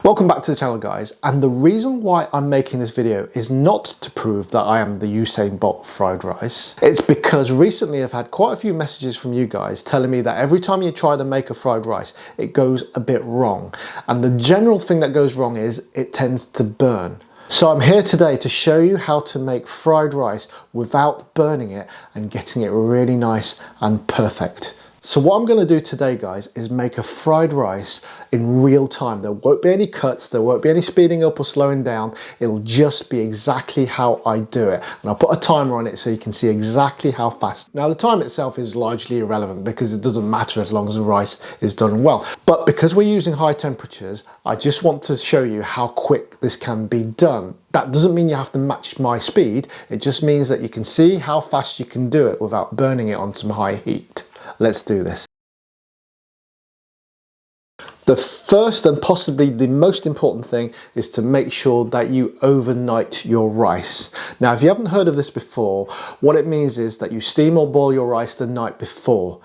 Welcome back to the channel, guys, and the reason why I'm making this video is not to prove that I am the Usain Bolt fried rice. It's because recently I've had quite a few messages from you guys telling me that every time you try to make a fried rice it goes a bit wrong, and the general thing that goes wrong is it tends to burn. So I'm here today to show you how to make fried rice without burning it and getting it really nice and perfect. So what I'm going to do today, guys, is make a fried rice in real time. There won't be any cuts, there won't be any speeding up or slowing down. It'll just be exactly how I do it. And I'll put a timer on it so you can see exactly how fast. Now the time itself is largely irrelevant because it doesn't matter as long as the rice is done well. But because we're using high temperatures, I just want to show you how quick this can be done. That doesn't mean you have to match my speed. It just means that you can see how fast you can do it without burning it on some high heat. Let's do this. The first and possibly the most important thing is to make sure that you overnight your rice. Now, if you haven't heard of this before, what it means is that you steam or boil your rice the night before.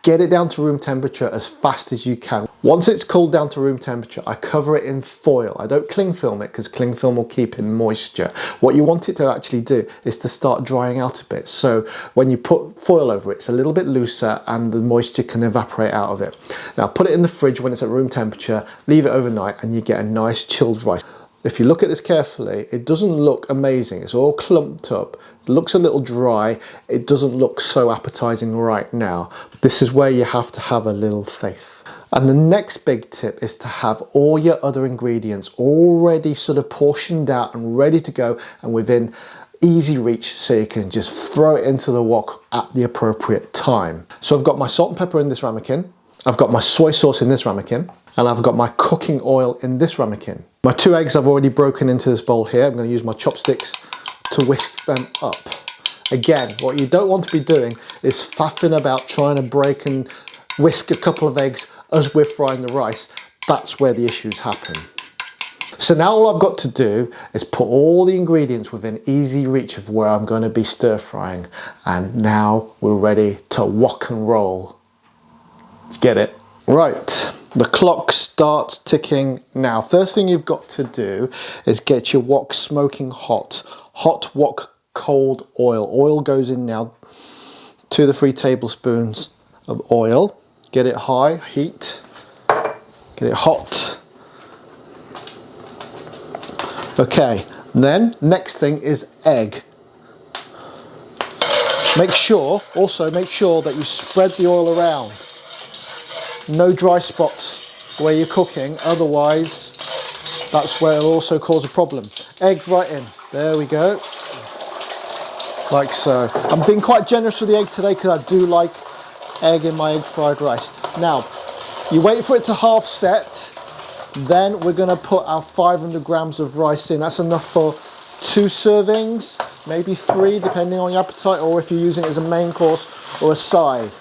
Get it down to room temperature as fast as you can. Once it's cooled down to room temperature, I cover it in foil. I don't cling film it because cling film will keep in moisture. What you want it to actually do is to start drying out a bit. So when you put foil over it, it's a little bit looser and the moisture can evaporate out of it. Now put it in the fridge when it's at room temperature, leave it overnight and you get a nice chilled rice. If you look at this carefully, it doesn't look amazing. It's all clumped up. It looks a little dry. It doesn't look so appetizing right now. This is where you have to have a little faith. And the next big tip is to have all your other ingredients already sort of portioned out and ready to go and within easy reach, so you can just throw it into the wok at the appropriate time. So I've got my salt and pepper in this ramekin. I've got my soy sauce in this ramekin. And I've got my cooking oil in this ramekin. My 2 eggs I've already broken into this bowl here. I'm going to use my chopsticks to whisk them up. Again, what you don't want to be doing is faffing about trying to break and whisk a couple of eggs as we're frying the rice. That's where the issues happen. So now all I've got to do is put all the ingredients within easy reach of where I'm going to be stir frying. And now we're ready to wok and roll. Let's get it. Right. The clock starts ticking now. First thing you've got to do is get your wok smoking hot. Hot wok cold oil. Oil goes in now, 2 to 3 tablespoons of oil. Get it high heat. Get it hot. Okay, then next thing is egg. Also make sure that you spread the oil around. No dry spots where you're cooking, otherwise that's where it'll also cause a problem. Egg right in, there we go, like so. I'm being quite generous with the egg today because I do like egg in my egg fried rice. Now, you wait for it to half set, then we're going to put our 500 grams of rice in. That's enough for 2 servings, maybe 3 depending on your appetite, or if you're using it as a main course or a side,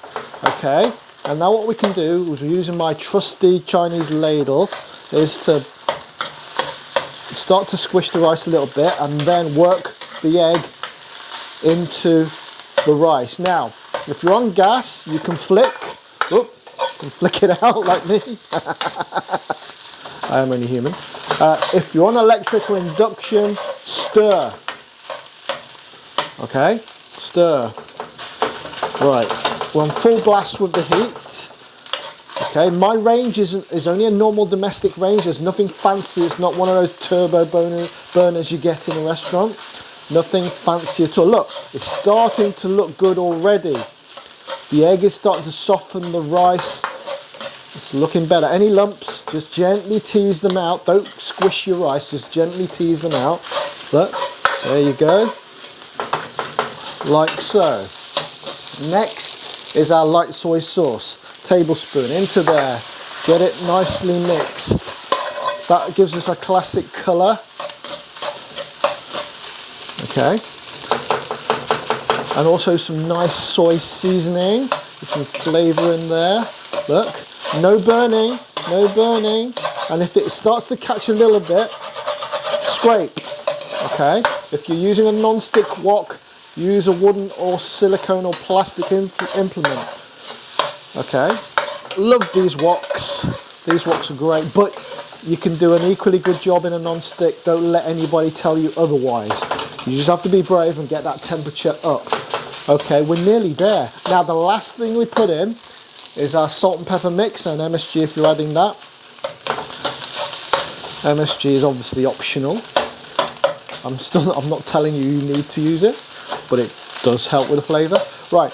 okay? And now what we can do is, using my trusty Chinese ladle, is to start to squish the rice a little bit and then work the egg into the rice. Now, if you're on gas, you can flick it out like me. I am only human. If you're on electric or induction, stir. Okay, stir. Right. We're on full blast with the heat. Okay, my range is only a normal domestic range. There's nothing fancy. It's not one of those turbo burners you get in a restaurant. Nothing fancy at all. Look, it's starting to look good already. The egg is starting to soften the rice. It's looking better. Any lumps, just gently tease them out. Don't squish your rice, just gently tease them out. Look, there you go. Like so. Next is our light soy sauce. Tablespoon into there. Get it nicely mixed. That gives us a classic colour. Okay. And also some nice soy seasoning. With some flavour in there. Look. No burning. No burning. And if it starts to catch a little bit, scrape. Okay. If you're using a non-stick wok, use a wooden or silicone or plastic implement. Okay, love these woks. These woks are great, but you can do an equally good job in a non-stick. Don't let anybody tell you otherwise. You just have to be brave and get that temperature up. Okay, we're nearly there. Now the last thing we put in is our salt and pepper mix, and MSG if you're adding that. MSG is obviously optional. I'm not telling you need to use it, but it does help with the flavour. Right,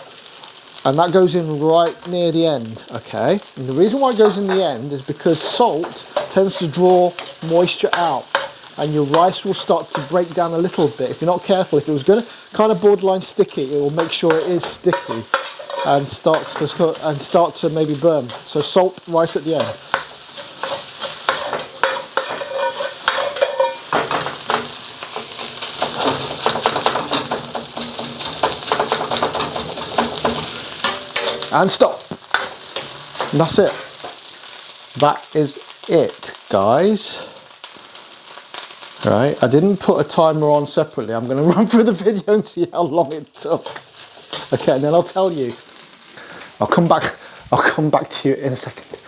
and that goes in right near the end, okay? And the reason why it goes in the end is because salt tends to draw moisture out, and your rice will start to break down a little bit. If you're not careful, if it was going to kind of borderline sticky, it will make sure it is sticky and start to maybe burn. So salt right at the end. And stop. And that's it. That is it, guys. All right, I didn't put a timer on separately. I'm going to run through the video and see how long it took. Okay, and then I'll tell you. I'll come back to you in a second.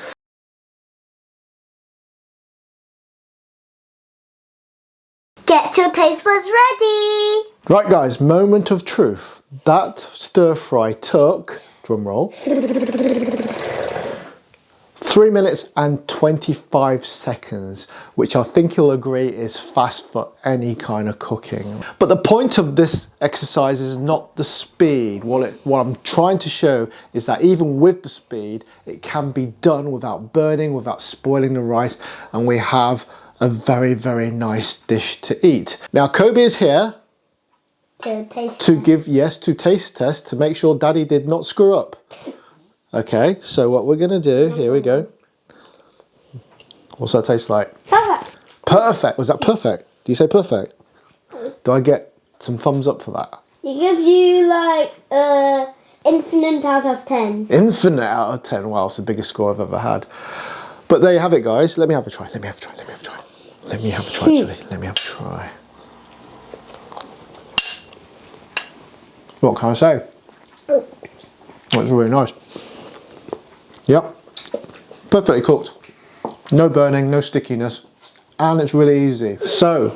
Get your taste buds ready. Right, guys, moment of truth. That stir fry took, drum roll, 3 minutes and 25 seconds, which I think you'll agree is fast for any kind of cooking. But the point of this exercise is not the speed. What I'm trying to show is that even with the speed, it can be done without burning, without spoiling the rice, and we have a very, very nice dish to eat. Now, Kobe is here to taste test to make sure Daddy did not screw up. Okay, so what we're gonna do, here we go. What's that taste like? Perfect. Perfect, was that perfect? Do you say perfect? Do I get some thumbs up for that? You give you like infinite out of 10. Infinite out of 10, wow, it's the biggest score I've ever had. But there you have it, guys. Let me have a try, let me have a try, let me have a try. Let me have a try, actually, let me have a try. What can I say? It's really nice. Yep, perfectly cooked. No burning, no stickiness, and it's really easy. So,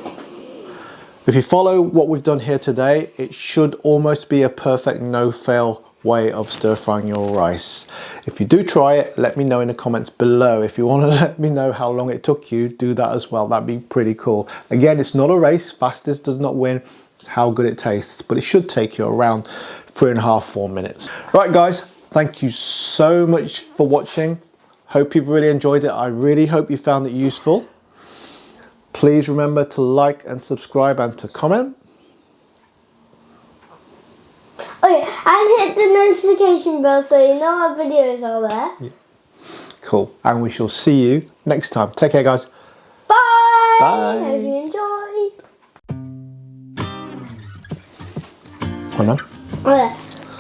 if you follow what we've done here today, it should almost be a perfect no-fail way of stir-frying your rice. If you do try it, let me know in the comments below. If you want to let me know how long it took you, do that as well. That'd be pretty cool. Again, it's not a race. Fastest does not win. It's how good it tastes, but it should take you around 3.5 to 4 minutes. Right, guys, thank you so much for watching. Hope you've really enjoyed it. I really hope you found it useful. Please remember to like and subscribe and to comment. Okay, and hit the notification bell so you know our videos are there. Yeah. Cool. And we shall see you next time. Take care, guys. Bye. Bye. Hope you enjoyed. Oh no. Okay.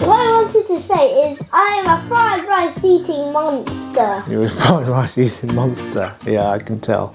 What I wanted to say is I am a fried rice eating monster. You're a fried rice eating monster. Yeah, I can tell.